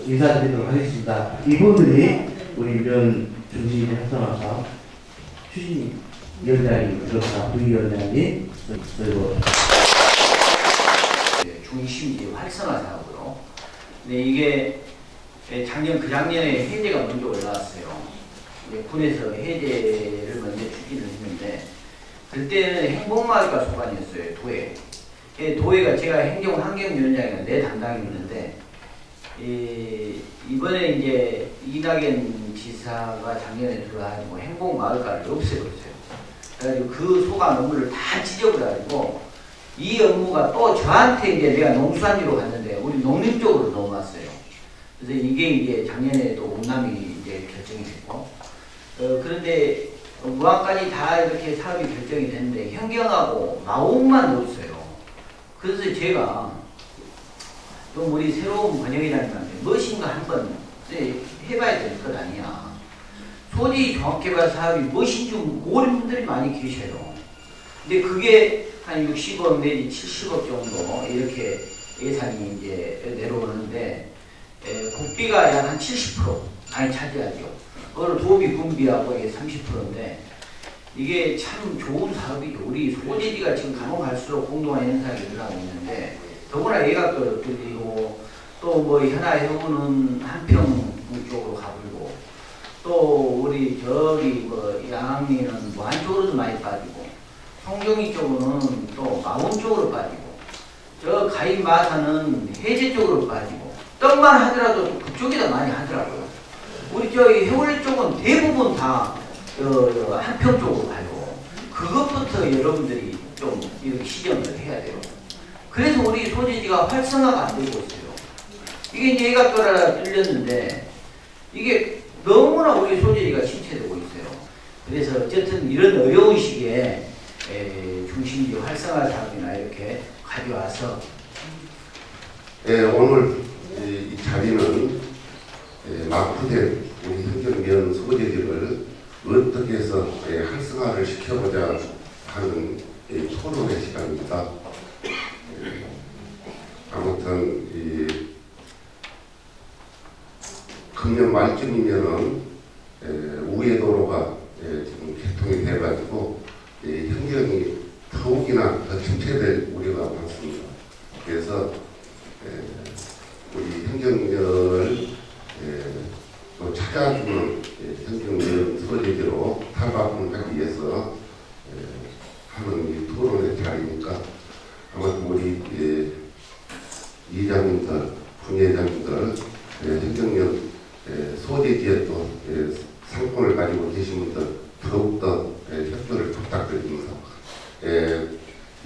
인사드리도록 하겠습니다. 이분들이 우리 이런 중심이 활성화 사업 추진위원장님, 그렇다 부위원장님, 그리고 중심이 활성화 사업으로. 근데 이게 작년 그 작년에 해제가 먼저 올라왔어요. 군에서 해제를 먼저 추진을 했는데 그때는 행복마을과 소관이었어요. 도에. 도에가 제가 행정환경위원장이라 내 담당이었는데 이번에 이제 이낙연 지사가 작년에 들어가지고 행복마을과를 없애버렸어요. 그래가지고 그 소관 업무를 다 찢어버려가지고 이 업무가 또 저한테 이제 내가 농수산지로 갔는데 우리 농림 쪽으로 넘어왔어요. 그래서 이게 작년에 또 운남이 이제 결정이 됐고 그런데 무안까지 다 이렇게 사업이 결정이 됐는데 현경하고 마옥만 놓았어요. 그래서 제가 좀 우리 새로운 번영이라는 무엇인가 한번 해봐야 될 것 아니야. 소지 종합개발 사업이 무엇인 줄 모르는 분들이 많이 계셔요. 근데 그게 한 60억 내지 70억 정도 이렇게 예산이 이제 내려오는데 국비가 약 한 70% 많이 차지하죠. 그걸 도비 군비하고 이게 30%인데 이게 참 좋은 사업이죠. 우리 소재지가 지금 가면 갈수록 공동화 현상이 일어나고 있는데 더구나 예각도 들리고 또 뭐 현아해우는 한평 쪽으로 가불고 또 우리 저기 뭐 양리는 뭐 한쪽으로도 많이 빠지고 송정리 쪽으로는 또 마원 쪽으로 빠지고 저 가인마사는 해제 쪽으로 빠지고 떡만 하더라도 그쪽에다 많이 하더라고요. 우리 저기 해월리 쪽은 대부분 다 한평 쪽으로 가요. 그것부터 여러분들이 좀 이렇게 시정을 해야 돼요. 그래서 우리 소재지가 활성화가 안 되고 있어요. 이게 이제 예각도라 뚫렸는데 이게 너무나 우리 소재지가 침체되고 있어요. 그래서 어쨌든 이런 어려운 시기에 중심지 활성화 사업이나 이렇게 가져와서 오늘 이 자리는 낙후된 우리 행정면 소재지를 어떻게 해서 활성화를 시켜보자 하는 토론의 시간입니다. 아무튼 금년 말쯤이면은 우회도로가 지금 개통이 돼가지고 행정이 더욱이나 더 침체될 우려가 많습니다. 그래서 우리 행정면을 또 찾아주는 행정면 소재지로 탈바꿈을 하기 위해서 하는 이 토론의 자리니까 아마도 우리 이장님들, 분회장님들, 행정면 소재지에 또 상권을 가지고 계신 분들 더욱더 협조를 부탁드립니다.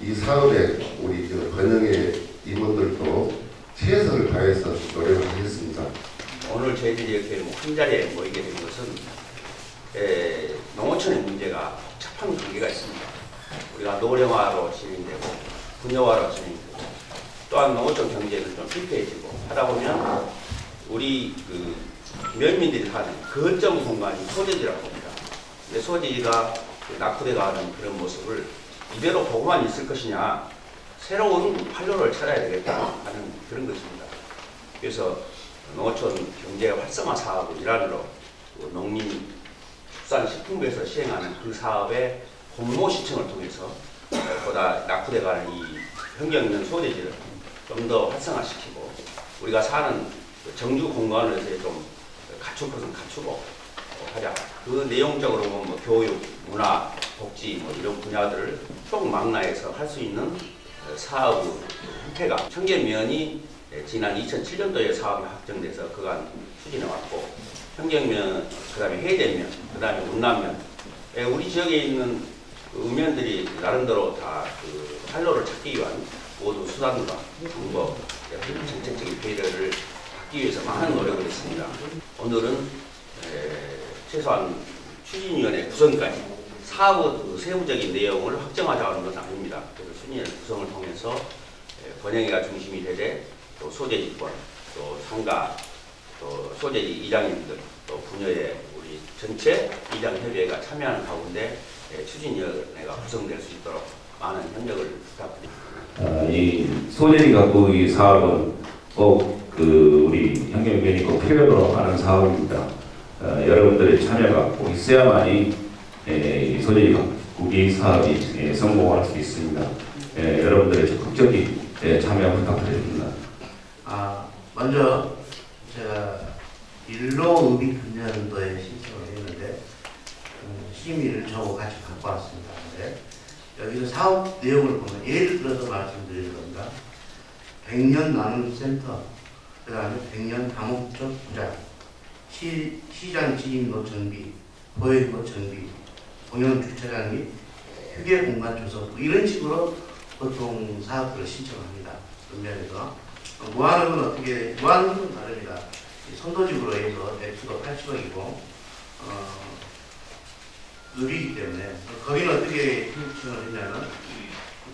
이 사업에 우리 번영의 임원들도 최선을 다해서 노력을 하겠습니다. 오늘 저희들이 이렇게 한 자리에 모이게 된 것은 농어촌의 문제가 복잡한 관계가 있습니다. 우리가 노령화로 진행되고 분여화로 진행되고 또한 농어촌 경제는 좀 피폐해지고 하다 보면 우리 면민들이 사는 거점 공간이 소재지라고 봅니다. 근데 소재지가 낙후돼가는 그런 모습을 이대로 보고만 있을 것이냐 새로운 활로를 찾아야 되겠다 하는 그런 것입니다. 그래서 농어촌 경제 활성화 사업의 일환으로 농림축산식품부에서 시행하는 그 사업의 공모 시청을 통해서 보다 낙후돼가는 이 현경면 소재지를 좀 더 활성화시키고 우리가 사는 정주 공간을 좀 갖출 것은 갖추고 하자. 그 내용적으로 뭐 교육, 문화, 복지 뭐 이런 분야들을 총망라해서 할 수 있는 사업 형태가 청계면이 지난 2007년도에 사업이 확정돼서 그간 추진해왔고 현경면, 그 다음에 해제면, 그 다음에 운남면 우리 지역에 있는 의면들이 나름대로 다 활로를 찾기 위한 모두 수단과 방법, 정책적인 배려를 받기 위해서 많은 노력을 했습니다. 오늘은 최소한 추진위원회 구성까지 사업 세부적인 내용을 확정하자는 것은 아닙니다. 그래서 추진위원회 구성을 통해서 번영회가 중심이 되되 또 소재지권, 또 상가, 또 소재지 이장님들, 또 분야의 우리 전체 이장협의회가 참여하는 가운데 추진위원회가 구성될 수 있도록 많은 협력을 부탁드립니다. 이 소재지 갖고 이 사업은 꼭 우리 현경위원이 꼭 필요로 하는 사업입니다. 여러분들의 참여가 꼭 있어야만이 소재지 국기 사업이 성공할 수 있습니다. 여러분들의 적극적인 참여 부탁드립니다. 먼저 제가 일로의비근년도에 신청을 했는데 심의를 저하고 같이 갖고 왔습니다. 근데 여기서 사업 내용을 보면 예를 들어서 말씀드리는 겁니다. 100년 나눔센터, 그 다음에 100년 다목적 부작, 시장 진입로 정비, 보행로 정비, 공영 주차장 및 휴게 공간 조성, 이런 식으로 보통 사업들을 신청합니다. 그러면서 무한은 어떻게, 무한은 다릅니다. 선도직으로 해서 액수가 80억이고 의비이기 때문에 거기는 어떻게 신청을 했냐면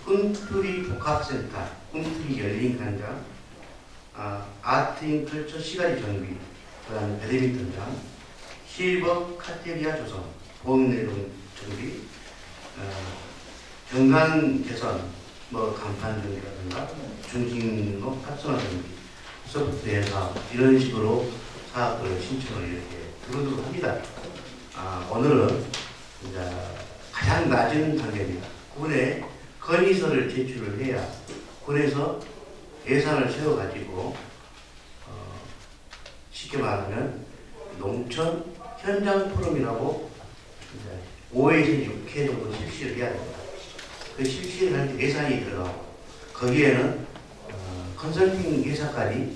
꿈틀이 복합센터, 꿈틀이 열린광장, 아트 인 컬처 시가지 정비, 그 다음에 배드민턴장, 실버 카테리아 조성, 보험내동 정비, 경관 개선, 간판 정비라든가 중심로 활성화 정비, 소프트웨어 사업, 이런 식으로 사업들을 신청을 이렇게 두루두루 합니다. 오늘은 이제 가장 낮은 단계입니다. 군에 건의서를 제출을 해야 군에서 예산을 세워가지고 쉽게 말하면 농촌 현장 포럼이라고 5회에서 6회 정도 실시를 해야 됩니다. 그 실시를 할 때 예산이 들어가고 거기에는 컨설팅 회사까지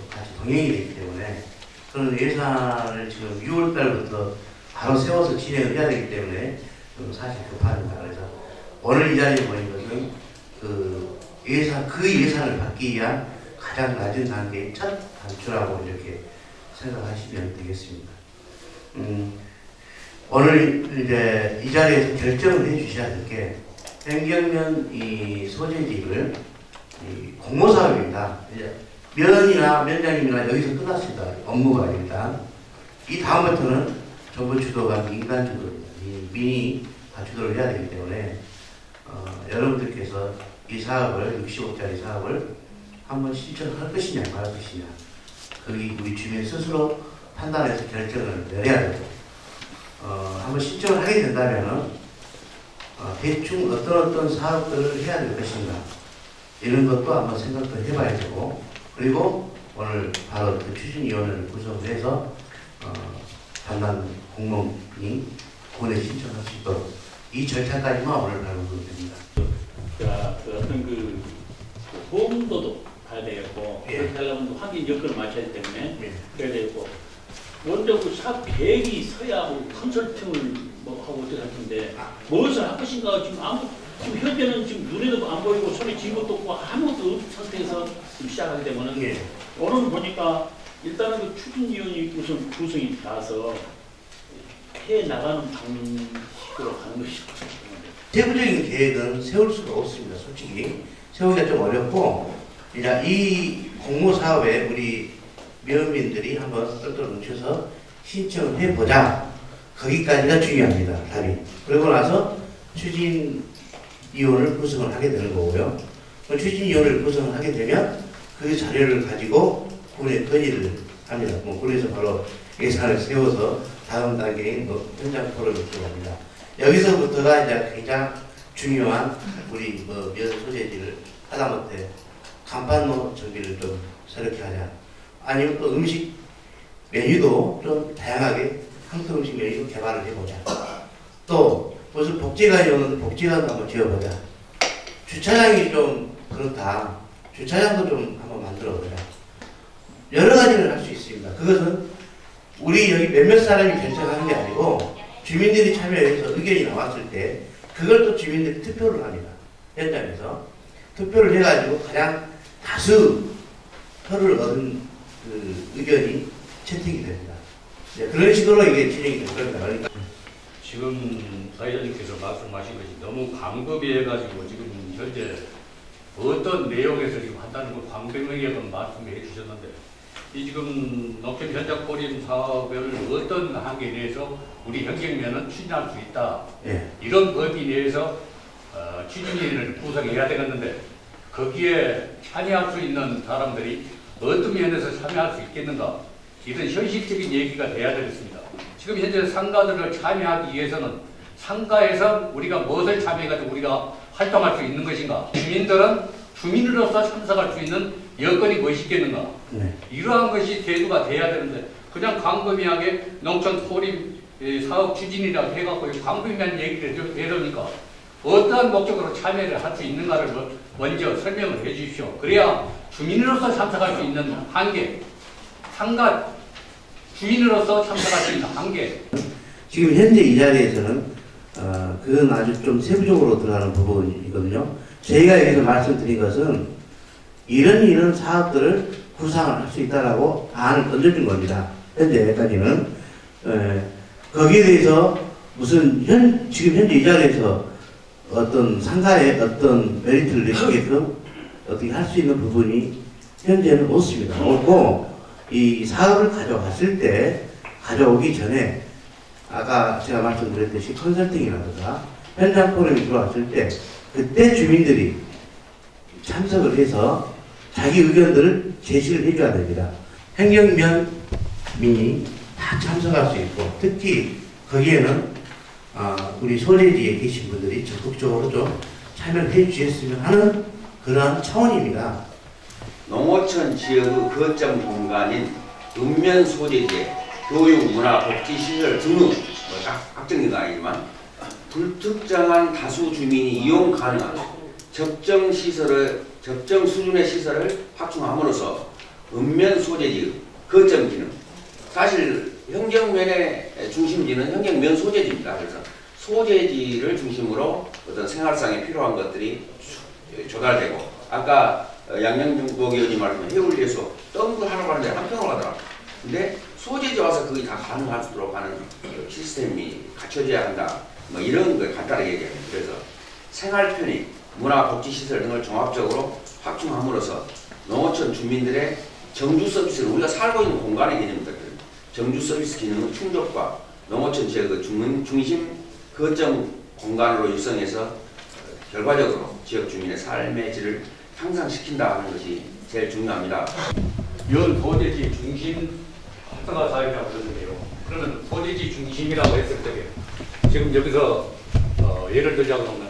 같이 동행이 되기 때문에 그런 예산을 지금 6월 달부터 바로 세워서 진행을 해야 되기 때문에 좀 사실 급합니다. 그래서 오늘 이 자리에 모인 것은 그 예산을 받기 위한 가장 낮은 단계의 첫 단추라고 이렇게 생각하시면 되겠습니다. 오늘 이제 이 자리에서 결정을 해 주셔야 될 게 현경면 이 소재지를 공모사업입니다. 면이나 면장님이나 여기서 끝났습니다. 업무가 일단. 이 다음부터는 정부 주도가 민간 주도입니다. 민이 다 주도를 해야 되기 때문에 여러분들께서 이 사업을 60억짜리 사업을 한번 신청할 것이냐 말 것이냐 거기 우리 주민 스스로 판단해서 결정을 내려야 되고 한번 신청을 하게 된다면은 대충 어떤 사업들을 해야 될 것인가 이런 것도 한번 생각도 해봐야 되고 그리고 오늘 바로 그 추진위원회를 구성해서 담당 공무원이 군에 신청할 수 있도록 이 절차까지만 오늘 밟으면 됩니다. 어떤 보험도도 봐야 되겠고 그렇게 하려면 확인 여건을 맞춰야 되기 때문에 그래야 되고 먼저 그 사업 계획이 서야 컨설팅을 하고 어떻게 할 텐데 무엇을 할 것인가 지금 지금 현재는 지금 눈에도 안 보이고 손에 쥐는 것도 없고 아무것도 없는 상태에서 지금 시작하게 되면은 오늘 보니까 일단은 그 추진위원이 우선 구성이 나서 해 나가는 방식으로 가는 것이 세부적인 계획은 세울 수가 없습니다. 솔직히 세우기가 좀 어렵고 이제 이 공모 사업에 우리 면민들이 한번 똘똘 뭉쳐서 신청을 해보자. 거기까지가 중요합니다. 답이. 그러고 나서 추진위원을 구성을 하게 되는 거고요. 추진위원을 구성을 하게 되면 그 자료를 가지고 군에 건의를 합니다. 군에서 바로 예산을 세워서 다음 단계인 현장 포럼을 들어갑니다. 여기서부터가 이제 가장 중요한 우리 면 소재지를 하다못해 간판로 정비를 좀 새롭게 하자. 아니면 또 음식 메뉴도 좀 다양하게 한국 음식 메뉴도 개발을 해보자. 또 무슨 복지관이 오는 복지관도 한번 지어보자. 주차장이 좀 그렇다. 주차장도 좀 한번 만들어보자. 여러 가지를 할 수 있습니다. 그것은 우리 여기 몇몇 사람이 결정하는 게 아니고 주민들이 참여해서 의견이 나왔을 때 그걸 또 주민들이 투표를 합니다. 현장에서. 투표를 해가지고 가장 다수 표를 얻은 그 의견이 채택이 됩니다. 그런 식으로 이게 진행이 될 겁니다. 그러니까 지금 사회자님께서 말씀하신 것이 너무 광범위해가지고 지금 현재 어떤 내용에서 지금 한다는 걸 광범위하게 말씀해 주셨는데 이 지금 농촌 현장 포럼 사업을 어떤 한계 내에서 우리 현경면은 추진할 수 있다. 이런 범위 내에서 추진위를 구성해야 되겠는데 거기에 참여할 수 있는 사람들이 어떤 면에서 참여할 수 있겠는가? 이런 현실적인 얘기가 돼야 되겠습니다. 지금 현재 상가들을 참여하기 위해서는 상가에서 우리가 무엇을 참여해가지고 우리가 활동할 수 있는 것인가? 주민들은 주민으로서 참석할 수 있는 여건이 무엇이겠는가? 네. 이러한 것이 대두가 돼야 되는데 그냥 광범위하게 농촌 소림 사업 추진이라고 해갖고 광범위한 얘기를 해놓으니까 어떠한 목적으로 참여를 할 수 있는가를 먼저 설명을 해 주십시오. 그래야 주민으로서 참석할 수 있는 한계, 상가 주민으로서 참석할 수 있는 한계. 지금 현재 이 자리에서는 그건 아주 좀 세부적으로 들어가는 부분이거든요. 저희가 여기서 말씀드린 것은 이런 사업들을 구상을 할 수 있다라고 안을 던져준 겁니다. 현재까지는. 거기에 대해서 무슨 지금 현재 이 자리에서 어떤 상가의 어떤 메리트를 느끼게끔 어떻게 할 수 있는 부분이 현재는 없습니다. 없고 이 사업을 가져오기 전에 아까 제가 말씀드렸듯이 컨설팅이라든가 현장 포럼이 들어왔을 때 그때 주민들이 참석을 해서 자기 의견들을 제시를 해줘야 됩니다. 행정면민이 다 참석할 수 있고 특히 거기에는 우리 소재지에 계신 분들이 적극적으로 좀 참여를 해주셨으면 하는 그러한 차원입니다. 농어촌 지역의 거점 공간인 읍면 소재지에 교육, 문화, 복지시설 등의 확정된 건 아니지만 불특정한 다수 주민이 이용 가능한 적정 수준의 시설을 확충함으로써 읍면 소재지의 거점 기능, 사실 행정면의 중심지는 행정면 소재지입니다. 그래서 소재지를 중심으로 어떤 생활상에 필요한 것들이 조달되고 아까 양양중복 의원님 말씀에 해울리에서 덤을 하러 가는데 한평으로 가더라고요. 근데 소재지 와서 그게 다 가능하도록 하는 시스템이 갖춰져야 한다. 뭐 이런 걸 간단하게 얘기합니다. 그래서 생활 편의, 문화, 복지시설 등을 종합적으로 확충함으로써 농어촌 주민들의 정주 서비스를 우리가 살고 있는 공간의 개념입니다. 정주 서비스 기능의 충족과 농어촌 지역의 중심 거점 공간으로 육성해서 결과적으로 지역 주민의 삶의 질을 향상시킨다 하는 것이 제일 중요합니다. 연 소재지 중심 활성화 사업이라고 그러는데요. 그러면 소재지 중심이라고 했을 때 지금 여기서 예를 들자고 하면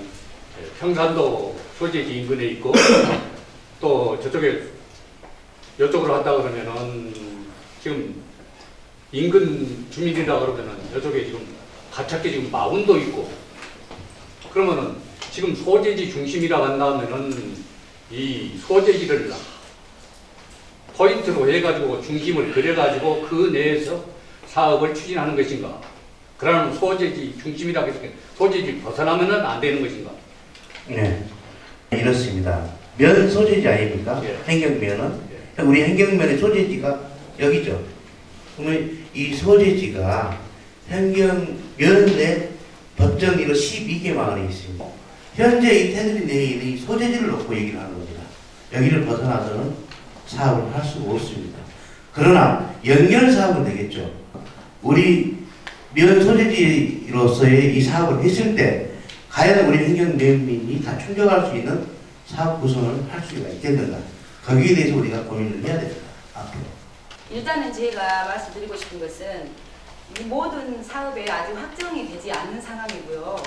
평산도 소재지 인근에 있고 또 저쪽에 이쪽으로 한다 그러면은 지금 인근 주민이라 그러면은 이쪽에 지금 가깝게 지금 마운도 있고 그러면은 지금 소재지 중심이라고 한다면은 이 소재지를 포인트로 해가지고 중심을 그려가지고 그 내에서 사업을 추진하는 것인가? 그러면 소재지 중심이라고 해서 소재지 벗어나면은 안 되는 것인가? 네, 이렇습니다. 면 소재지 아닙니까? 예. 행정면은 우리 행정면의 소재지가 여기죠. 그러면 이 소재지가 행정면 내 법정리로 12개 마을이 있습니다. 현재 이 테두리 내에 있는 이 소재지를 놓고 얘기를 하는 겁니다. 여기를 벗어나서는 사업을 할 수가 없습니다. 그러나 연결 사업은 되겠죠. 우리 면 소재지로서의 이 사업을 했을 때 과연 우리 행정면민이 다 충족할 수 있는 사업 구성을 할 수가 있겠는가? 거기에 대해서 우리가 고민을 해야 됩니다. 앞으로. 일단은 제가 말씀드리고 싶은 것은 이 모든 사업에 아직 확정이 되지 않는 상황이고요.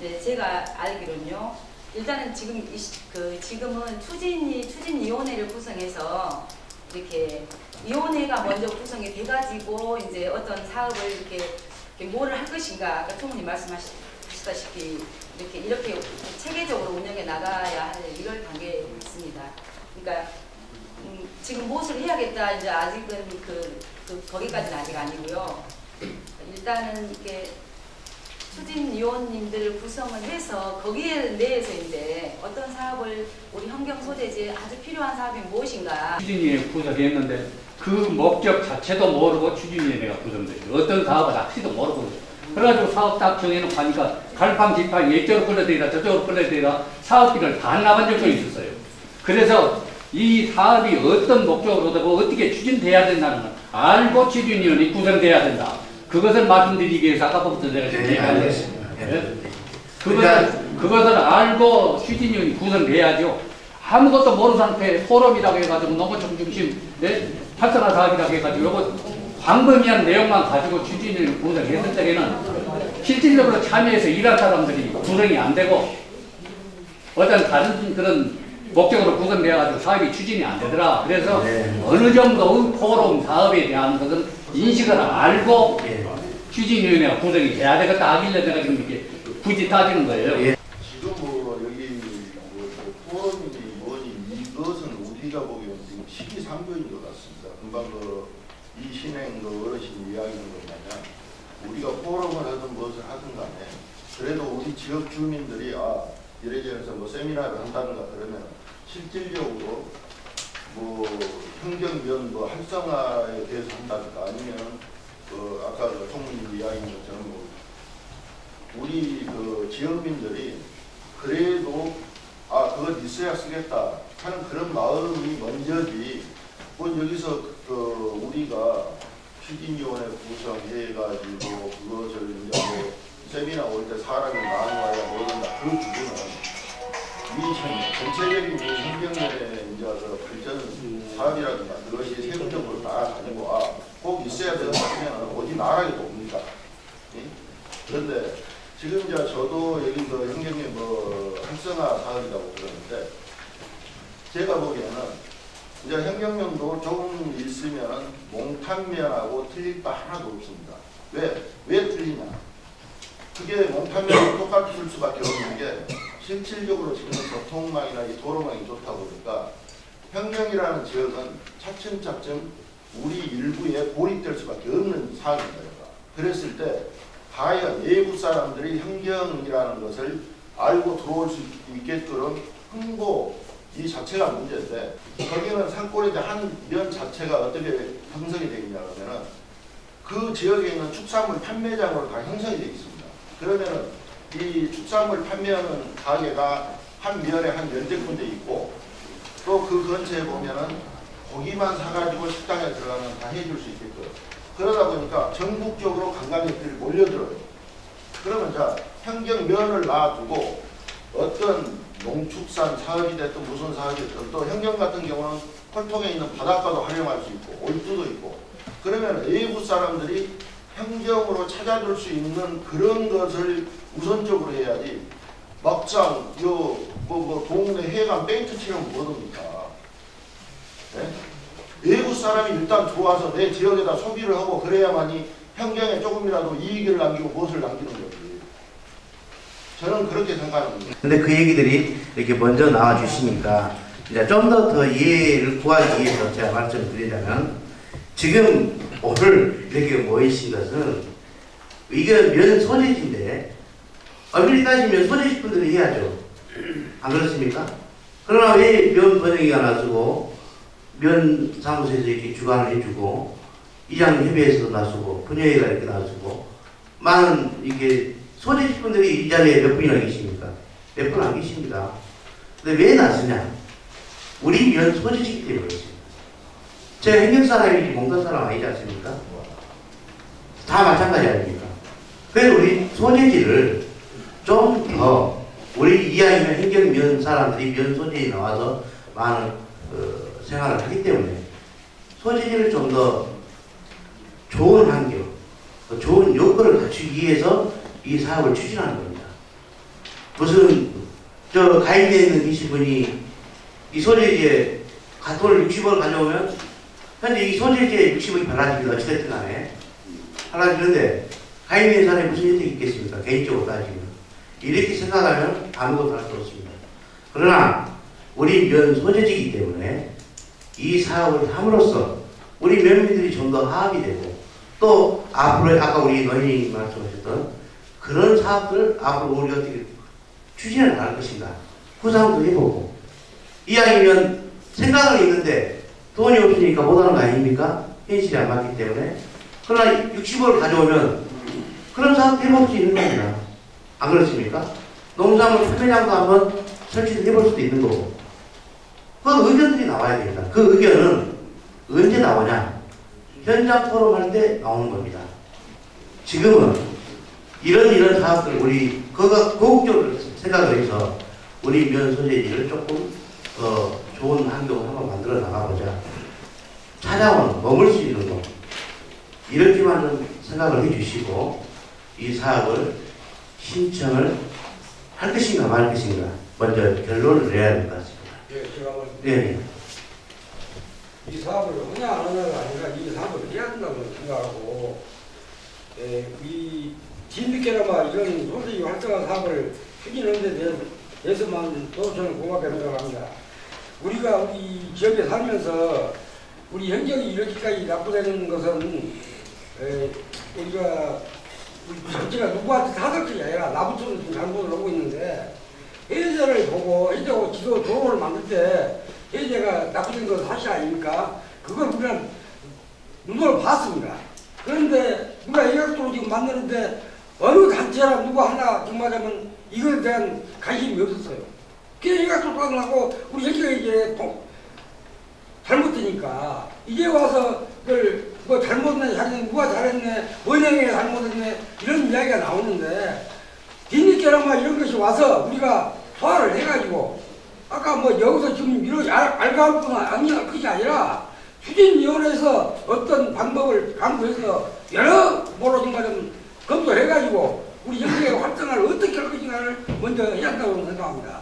네, 제가 알기로는요. 일단은 지금은 추진위원회를 구성해서 이렇게 위원회가 먼저 구성이 돼가지고 이제 어떤 사업을 이렇게 뭐를 할 것인가 아까 총무님 말씀하셨다시피 이렇게 체계적으로 운영해 나가야 할 이럴 단계에 있습니다. 그러니까 지금 무엇을 해야겠다 이제 아직은 거기까지는 아직 아니고요. 일단은 이렇게 추진위원님들을 구성을 해서 거기에 내에서 이제 어떤 사업을 우리 환경 소재지에 아주 필요한 사업이 무엇인가. 추진위에 구성했는데 그 목적 자체도 모르고 추진위원회가 구성돼요. 어떤 사업을 할지도 모르고 그래가지고 사업 딱 정해놓고 하니까 갈팡질팡 이쪽으로 끌려대라 저쪽으로 끌려대라 사업비를 반 나간 적도 있었어요. 그래서 이 사업이 어떤 목적으로 되고 어떻게 추진돼야 된다는 걸 알고 추진위원이 구성돼야 된다. 그것을 말씀드리기 위해서 아까부터 내가 지금 얘기하겠습니다. 그것을 알고 추진위원이 구성돼야죠. 아무것도 모르는 상태에 포럼이라고 해가지고 농어촌 중심 활성화 사업이라고 해가지고 이거 광범위한 내용만 가지고 추진을 구성했을 때에는 실질적으로 참여해서 일할 사람들이 구성이 안 되고 어떤 다른 그런 목적으로 구성되어가지고 사업이 추진이 안 되더라. 그래서 어느 정도의 포럼 사업에 대한 것은 인식을 알고 추진위원회가 구성이 돼야 되겠다 하길래 내가 지금 이렇게 굳이 따지는 거예요. 지금 뭐 여기 뭐 포럼이니 뭐니 이것은 우리가 보기에는 지금 시기상조인 것 같습니다. 금방 이 신행 어르신 이야기는 뭐냐면 우리가 포럼을 하든 무엇을 하든 간에 그래도 우리 지역 주민들이 이래저래서 뭐 세미나를 한다는가 그러면 실질적으로 뭐 환경면 뭐 활성화에 대해서 한다든가 아니면 아까 총무님 이야기인 것처럼 뭐 우리 지역민들이 그래도 그거 있어야 쓰겠다 하는 그런 마음이 먼저지 뭐 여기서 우리가 추진위원회 구성해가지고 그것을 이제 뭐 세미나 올 때 사람이 많이 와야 모른다 그 부분은 이 전체적인 환경면의 이제 발전 사업이라든가 그것이 세부적으로 나아가지고 꼭 있어야 된다 하면 어디 나라에도 옵니다. 그런데 지금 이제 저도 여기 환경면 활성화 사업이라고 그러는데 제가 보기에는 이제 환경면도 조금 있으면 몽탄면하고 틀릴 바 하나도 없습니다. 왜 틀리냐? 그게 몽탄면하고 똑같을 수밖에 없는 게 실질적으로 지금 교통망이나 이 도로망이 좋다 보니까 환경이라는 지역은 차츰차츰 우리 일부에 고립될 수밖에 없는 상황입니다. 그랬을 때 과연 외부 사람들이 환경이라는 것을 알고 들어올 수 있게끔 홍보 이 자체가 문제인데 거기는 산골에 한 면 자체가 어떻게 형성이 되어 있냐 그러면은 그 지역에 있는 축산물 판매장으로 다 형성이 되어 있습니다. 그러면은 이 축산물 판매하는 가게가 한 면에 한 10군데 있고 또 그 근처에 보면은 고기만 사가지고 식당에 들어가면 다 해줄 수 있게끔 그러다 보니까 전국적으로 관광객들이 몰려들어요. 그러면 자 환경면을 놔두고 어떤 농축산 사업이 됐든 무슨 사업이 됐든 또 환경 같은 경우는 홀통에 있는 바닷가도 활용할 수 있고 올두도 있고 그러면 외부 사람들이 환경으로 찾아들 수 있는 그런 것을 우선적으로 해야지 막상 동네 해관 페인트 칠하면 뭐합니까? 네? 외부 사람이 일단 좋아서 내 지역에다 소비를 하고 그래야만이 환경에 조금이라도 이익을 남기고 무엇을 남기는 거지. 저는 그렇게 생각합니다. 근데 그 얘기들이 이렇게 먼저 나와 주시니까 이제 좀 더 이해를 구하기 위해서 제가 말씀을 드리자면 지금 오늘 이렇게 모이신 것은 이게 면 소재지인데 엄밀히 따지면 소재지 분들이 해야죠. 안 그렇습니까? 그러나 왜 면 번역기가 나서고 면 사무소에서 이렇게 주관을 해주고 이장 협의회에서도 나서고 분야회가 이렇게 나서고 많은 이게 소재지 분들이 이 자리에 몇 분이나 계십니까? 몇 분 안 계십니다. 근데 왜 나서냐? 우리 면 소재지기 때문에 그렇습니다. 제가 행정 사람이지 공단 사람 아니지 않습니까? 다 마찬가지 아닙니까? 그래서 우리 소재지를 좀 더 우리 이야기면 행정면 사람들이 면 소재지 나와서 많은 생활을 하기 때문에 소재지를 좀 더 좋은 환경, 좋은 요건을 갖추기 위해서 이 사업을 추진하는 겁니다. 무슨 가입되어 있는 계시분이 이 소재지에 돈을 60억을 가져오면 현재 이 소재지에 60억이 발라집니다. 어찌됐든 간에 발라지는데 가입된 사람이 무슨 혜택이 있겠습니까? 개인적으로 따지면 이렇게 생각하면 아무것도 할 수 없습니다. 그러나 우리 면 소재지이기 때문에 이 사업을 함으로써 우리 면민들이 좀 더 화합이 되고 또 앞으로 아까 우리 노인이 말씀하셨던 그런 사업들을 앞으로 우리가 어떻게 추진을 할 것인가 구상도 해보고 이왕이면 생각은 있는데 돈이 없으니까 못하는 거 아닙니까? 현실이 안 맞기 때문에. 그러나 60억을 가져오면 그런 사업도 해볼 수 있는 겁니다. 안 그렇습니까? 농산물 판매장도 한번 설치를 해볼 수도 있는 거고 그 의견들이 나와야 됩니다. 그 의견은 언제 나오냐? 현장 토론할 때 나오는 겁니다. 지금은 이런 사업들 우리 거국적으로 생각을 해서 우리 면 소재지를 조금 좋은 환경을 한번 만들어 나가보자. 찾아오는 머물 수 있는 거 이렇게만 생각을 해주시고 이 사업을 신청을 할 것인가 말 것인가 먼저 결론을 내야 될 것 같습니다. 예, 제가 뭐 네. 이 사업을 하냐 안 하냐가 아니라 이 사업을 해야 된다고 생각하고 이 뒤늦게나마 이런 소득이 활성화 사업을 추진하는 데 대해서만 또 저는 고맙게 생각합니다. 우리가 우리 지역에 살면서 우리 행정이 이렇게까지 낙후되는 것은 우리가 우리 정치가 누구한테 다들 것이 아니라 나부터도 지금 잘못을 하고 있는데 해제를 보고 해제하고 지도 조언을 만들 때 해제가 낙후된 건 사실 아닙니까? 그걸 우리가 눈으로 봤습니다. 그런데 누가 이각도로 지금 만드는데 어느 단체나 누구 하나 정말 하면 이거에 대한 관심이 없었어요. 그게 이각도로 끝나고 우리 여기가 이제 잘못되니까 이제 와서 그걸 뭐 잘못했네 잘했네 누가 잘했네 원형이 잘못했네 이런 이야기가 나오는데 뒤늦게나마 이런 것이 와서 우리가 소화를 해가지고 아까 뭐 여기서 지금 이런 알가할 뿐 아니야 그게 아니라 추진위원회에서 어떤 방법을 강구해서 여러 뭐로 좀 검토해가지고 우리 영국의 활성화를 어떻게 할 것인가를 먼저 해야 한다고 생각합니다.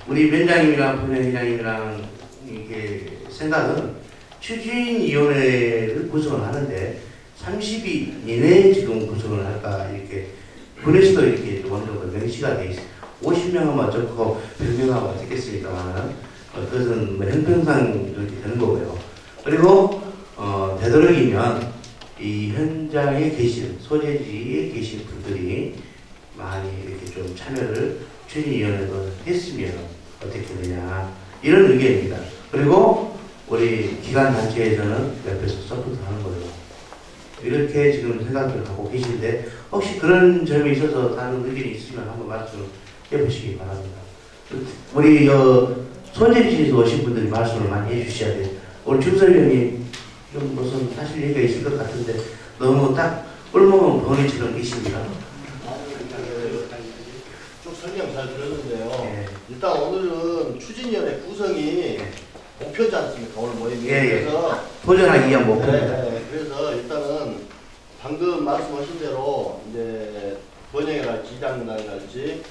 우리 위원장님이랑 부회장님이랑 이게 생각은 추진위원회를 구성을 하는데 30일 이내에 지금 구성을 할까 이렇게 군에서도 이렇게 어느 정도 명시가 돼 있어요. 50명 하면 좋고 100명 하면 어떻겠습니까만 그것은 뭐 형평상 이렇게 되는 거고요. 그리고 되도록이면 이 현장에 계신 소재지에 계신 분들이 많이 이렇게 좀 참여를 추진위원회도 했으면 어떻게 되냐 이런 의견입니다. 그리고 우리 기관단체에서는 옆에서 서포트하는 거예요. 이렇게 지금 생각을 하고 계신데 혹시 그런 점이 있어서 다른 의견이 있으면 한번 말씀해 보시기 바랍니다. 우리 소재지에서 오신 분들이 말씀을 많이 해주셔야 돼요. 오늘 중설위원님 좀 무슨 사실 얘기가 있을 것 같은데 너무 딱 꿀먹은 번외처럼 계십니다. 쭉 설명 잘 들었는데요. 예. 일단 오늘은 추진위원회 구성이 목표지 않습니까? 오늘 모임이. 예, 예. 그래서 도전하기 위한 목표입니다. 네, 그래서 일단은 방금 말씀하신 대로 이제 번영이랄지 지장난이랄지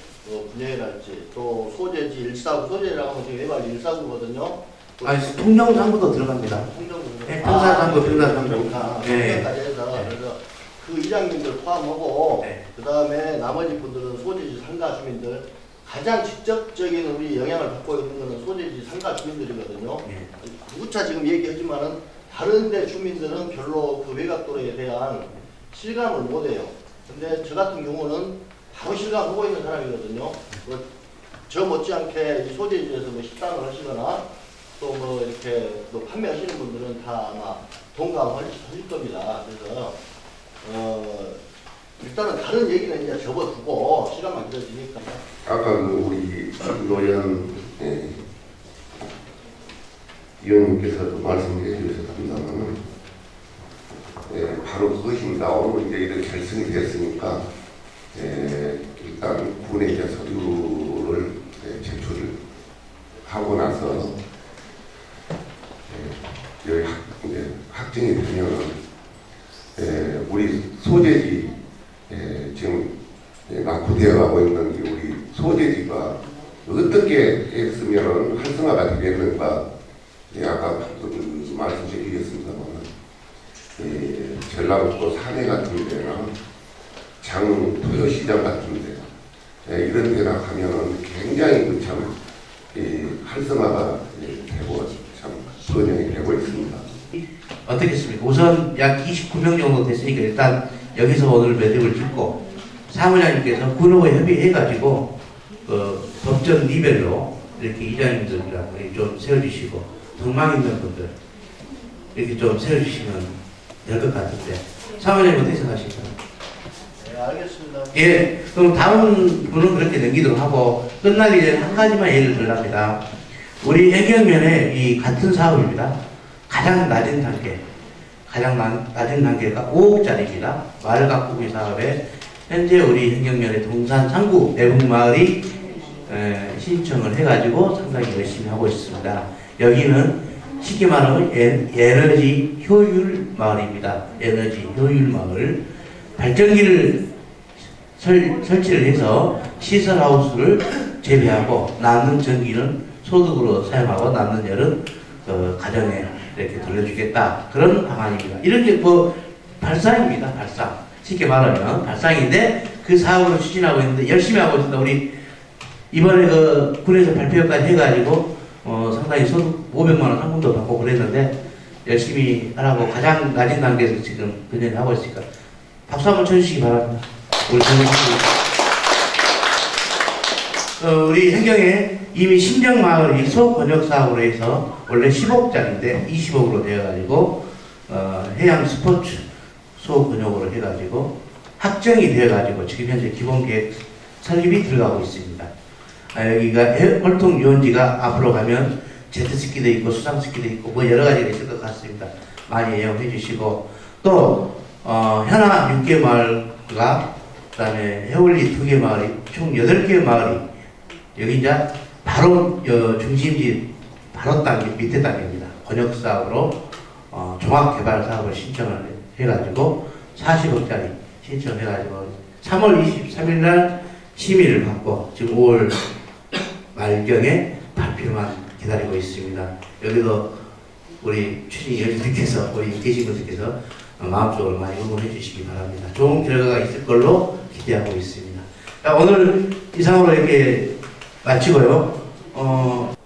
분야이랄지 또 소재지 1사구 소재라고 하면 지금 외발 1사구거든요. 아니 통영상부도 들어갑니다. 네, 평산상구, 평산상구. 네. 까지 해서 네. 그래서 그 이장님들 포함하고 네. 그 다음에 나머지 분들은 소재지 상가 주민들 가장 직접적인 우리 영향을 받고 있는 것은 소재지 상가 주민들이거든요. 네. 누차 지금 얘기하지만은 다른 데 주민들은 별로 그 외곽도로에 대한 실감을 못해요. 근데 저 같은 경우는 바로 실감하고 있는 사람이거든요. 저 못지않게 이 소재지에서 뭐 식당을 하시거나 또 뭐 이렇게 또 판매하시는 분들은 다 아마 동감하실 겁니다. 그래서 일단은 다른 얘기는 이제 접어두고 시간만 길어지니까. 아까 우리 노현 위원님께서도 말씀해 주셨습니다만 바로 그것입니다. 오늘 이제 이렇게 결승이 됐으니까 일단 군에 이제 서류를 제출을 하고 나서 여기 이제 확정이 되면 우리 소재지 지금 낙후되어 가고 있는 우리 소재지가 어떻게 했으면 활성화가 되겠는가 아까 말씀해 주셨습니다만 전라북도 사내 같은 데나 장토요시장 같은 데 이런 데나 가면은 굉장히 참 활성화가 되고 참 번영이 되고 있습니다. 어떻겠습니까? 우선 약 29명 정도 됐으니까 일단 여기서 오늘 매듭을 짓고 사무장님께서 군하고 협의해가지고 법정 리벨로 이렇게 이장님들이랑 좀 세워주시고 등망 있는 분들 이렇게 좀 세워주시면 될 것 같은데 사무장님 어떻게 생각하십니까? 네, 알겠습니다. 예, 그럼 다음 분은 그렇게 넘기도록 하고 끝나기 전에 한 가지만 예를 들랍니다. 우리 행정면에 이 같은 사업입니다. 가장 낮은 단계가 5억짜리입니다. 마을 가꾸기 사업에 현재 우리 행정면의 동산 상구 내북마을이 신청을 해가지고 상당히 열심히 하고 있습니다. 여기는 쉽게 말하면 에너지 효율 마을입니다. 에너지 효율 마을. 발전기를 설치를 해서 시설하우스를 재배하고 남는 전기는 소득으로 사용하고 남는 열은 가정에 이렇게 돌려주겠다. 그런 방안입니다. 이렇게 뭐 발상입니다. 발상. 쉽게 말하면 발상인데 그 사업을 추진하고 있는데 열심히 하고 있습니다. 우리 이번에 그 군에서 발표까지 해가지고 상당히 소득 500만 원 상금도 받고 그랬는데 열심히 하라고 가장 낮은 단계에서 지금 근현을 하고 있으니까 박수 한번 쳐주시기 바랍니다. 우리 행경에 이미 신정마을이 소번역사업으로 해서 원래 10억짜리인데 20억으로 되어가지고 해양 스포츠 소번역으로 해가지고 확정이 되어가지고 지금 현재 기본계획 설립이 들어가고 있습니다. 여기가 활동유원지가 앞으로 가면 제트스키도 있고 수상스키도 있고 뭐 여러 가지가 있을 것 같습니다. 많이 이용해 주시고 또 현아 6개 마을과 그 다음에 해월리 2개 마을이 총 8개 마을이 여기 이제 바로 중심지 바로 단계 밑에 단계입니다. 번역사업으로 종합개발 사업을 신청을 해가지고 40억짜리 신청해가지고 3월 23일 날 심의를 받고 지금 5월 말경에 발표만 기다리고 있습니다. 여기도 우리 추진위원님께서 우리 계신 분들께서 마음속으로 많이 응원해 주시기 바랍니다. 좋은 결과가 있을 걸로 기대하고 있습니다. 자, 오늘 이상으로 이렇게 마치고요.